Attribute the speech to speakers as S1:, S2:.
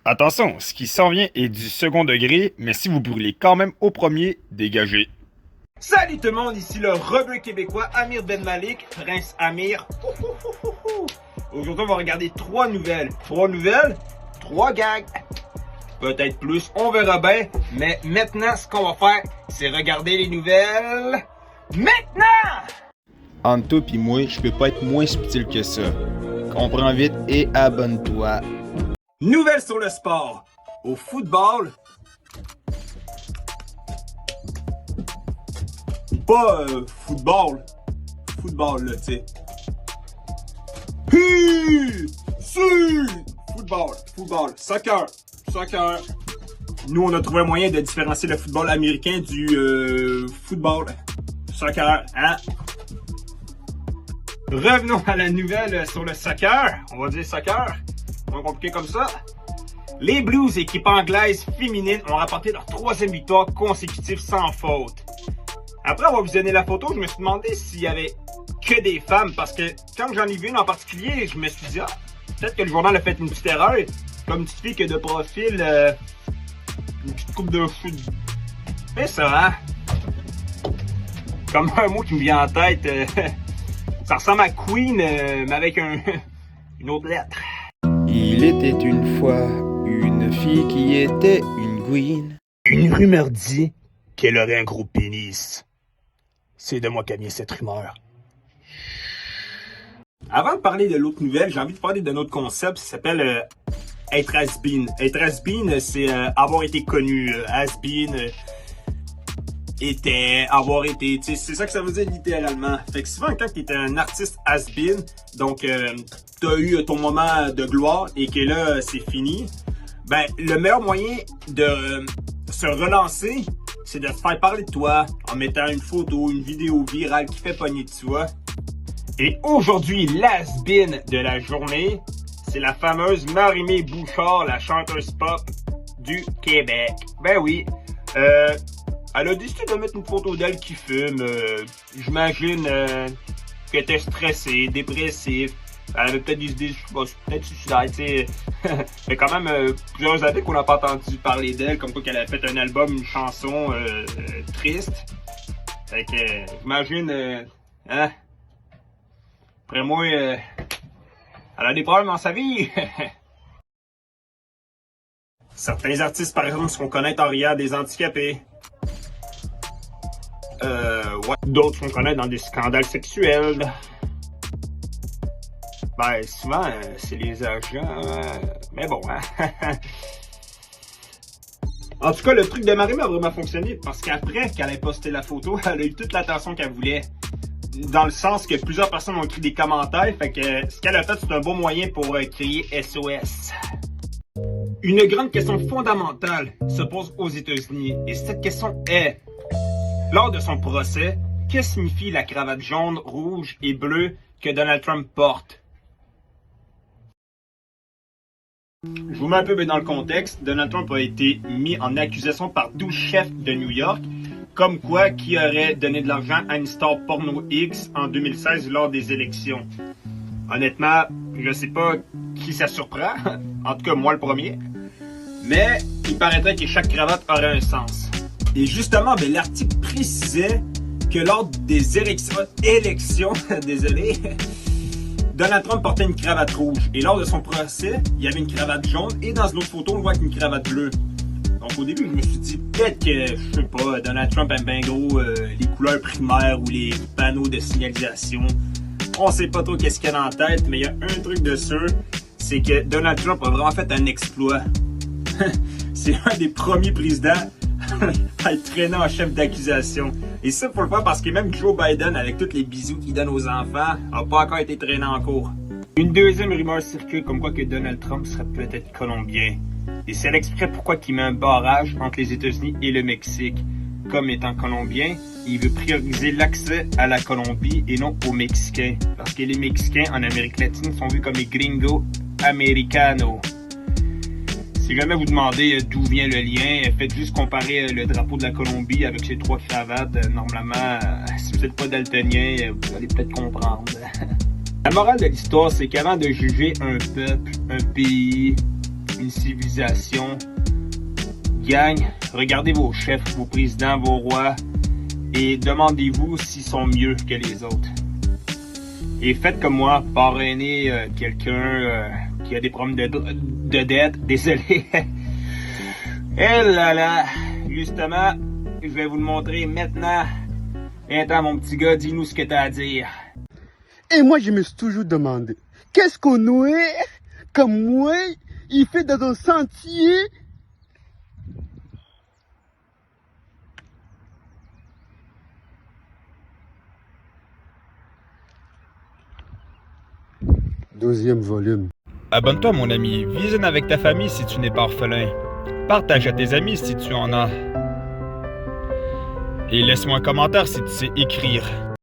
S1: Attention, ce qui s'en vient est du second degré, mais si vous brûlez quand même au premier, dégagez.
S2: Salut tout le monde, ici le rebeu québécois Amir Ben Malik, Prince Amir. Aujourd'hui, on va regarder trois nouvelles. Trois gags. Peut-être plus, on verra bien. Mais maintenant, ce qu'on va faire, c'est regarder les nouvelles. Maintenant!
S3: Entre toi pis moi, je peux pas être moins subtil que ça. Comprends vite et abonne-toi.
S2: Nouvelles sur le sport. Au football. Pas football là, tu sais. Football, soccer. Nous, on a trouvé un moyen de différencier le football américain du football soccer, hein? Revenons à la nouvelle sur le soccer. On va dire soccer. Pas compliqué comme ça. Les Blues, équipe anglaise féminine, ont rapporté leur troisième victoire consécutive sans faute. Après avoir visionné la photo, je me suis demandé s'il y avait que des femmes, parce que quand j'en ai vu une en particulier, je me suis dit, peut-être que le journal a fait une petite erreur. Comme une petite fille que de profil, une petite coupe de cheveux. C'est ça, hein? Comme un mot qui me vient en tête, ça ressemble à Queen, mais avec une autre lettre.
S3: Il était une fois une fille qui était une queen.
S2: Une rumeur dit qu'elle aurait un gros pénis. C'est de moi qu'a vient cette rumeur. Avant de parler de l'autre nouvelle, j'ai envie de parler d'un autre concept qui s'appelle être has-been. Être has-been, c'est avoir été connu. Has-been, était, avoir été, tu sais, c'est ça que ça veut dire littéralement. Fait que souvent, quand tu es un artiste has-been, donc t'as eu ton moment de gloire et que là, c'est fini, ben, le meilleur moyen de se relancer, c'est de faire parler de toi en mettant une photo, une vidéo virale qui fait pogner de toi. Et aujourd'hui, l'has-been de la journée, c'est la fameuse Marie-Mé Bouchard, la chanteuse pop du Québec. Ben oui, elle a décidé de mettre une photo d'elle qui fume. J'imagine qu'elle était stressée, dépressive. Elle avait peut-être des idées, peut-être suicidaires, tu sais. Ça fait quand même plusieurs années qu'on n'a pas entendu parler d'elle, comme quoi qu'elle a fait un album, une chanson triste. Fait que, j'imagine, hein. Après moi, elle a des problèmes dans sa vie. Certains artistes, par exemple, se font connaître en riant des handicapés. Ouais. D'autres se font connaître dans des scandales sexuels. Ben, souvent, c'est les agents. Mais bon, hein. En tout cas, le truc de Marie a vraiment fonctionné parce qu'après qu'elle ait posté la photo, elle a eu toute l'attention qu'elle voulait. Dans le sens que plusieurs personnes ont écrit des commentaires, fait que ce qu'elle a fait, c'est un bon moyen pour crier SOS. Une grande question fondamentale se pose aux États-Unis, et cette question est, lors de son procès, que signifie la cravate jaune, rouge et bleue que Donald Trump porte? Je vous mets un peu dans le contexte. Donald Trump a été mis en accusation par 12 chefs de New York, comme quoi qui aurait donné de l'argent à une star porno X en 2016 lors des élections. Honnêtement, je sais pas qui ça surprend, en tout cas moi le premier, mais il paraîtrait que chaque cravate aurait un sens. Et justement, ben, l'article précisait que lors des élections, désolé, Donald Trump portait une cravate rouge. Et lors de son procès, il y avait une cravate jaune. Et dans une autre photo, on voit qu'une cravate bleue. Donc au début, je me suis dit, peut-être que, je sais pas, Donald Trump aime bien gros les couleurs primaires ou les panneaux de signalisation. On sait pas trop qu'est-ce qu'il y a dans la tête, mais il y a un truc de sûr, c'est que Donald Trump a vraiment fait un exploit. C'est un des premiers présidents à être traîné en chef d'accusation. Et ça, faut le faire parce que même Joe Biden, avec tous les bisous qu'il donne aux enfants, n'a pas encore été traîné en cours. Une deuxième rumeur circule comme quoi que Donald Trump serait peut-être colombien. Et c'est exprès pourquoi il met un barrage entre les États-Unis et le Mexique. Comme étant colombien, il veut prioriser l'accès à la Colombie et non aux Mexicains. Parce que les Mexicains en Amérique latine sont vus comme les gringos americanos. Si jamais vous demandez d'où vient le lien, faites juste comparer le drapeau de la Colombie avec ses trois cravates. Normalement, si vous n'êtes pas daltonien, vous allez peut-être comprendre. La morale de l'histoire, c'est qu'avant de juger un peuple, un pays, une civilisation. Gang, regardez vos chefs, vos présidents, vos rois et demandez-vous s'ils sont mieux que les autres. Et faites comme moi, parrainez quelqu'un qui a des problèmes de dette. Désolé. Eh là là, justement, je vais vous le montrer maintenant. Viens-t'en, mon petit gars, dis-nous ce que t'as à dire.
S4: Et moi, je me suis toujours demandé, qu'est-ce qu'on Noé, comme moi, il fait dans un sentier? Deuxième volume.
S1: Abonne-toi, mon ami. Visionne avec ta famille si tu n'es pas orphelin. Partage à tes amis si tu en as. Et laisse-moi un commentaire si tu sais écrire.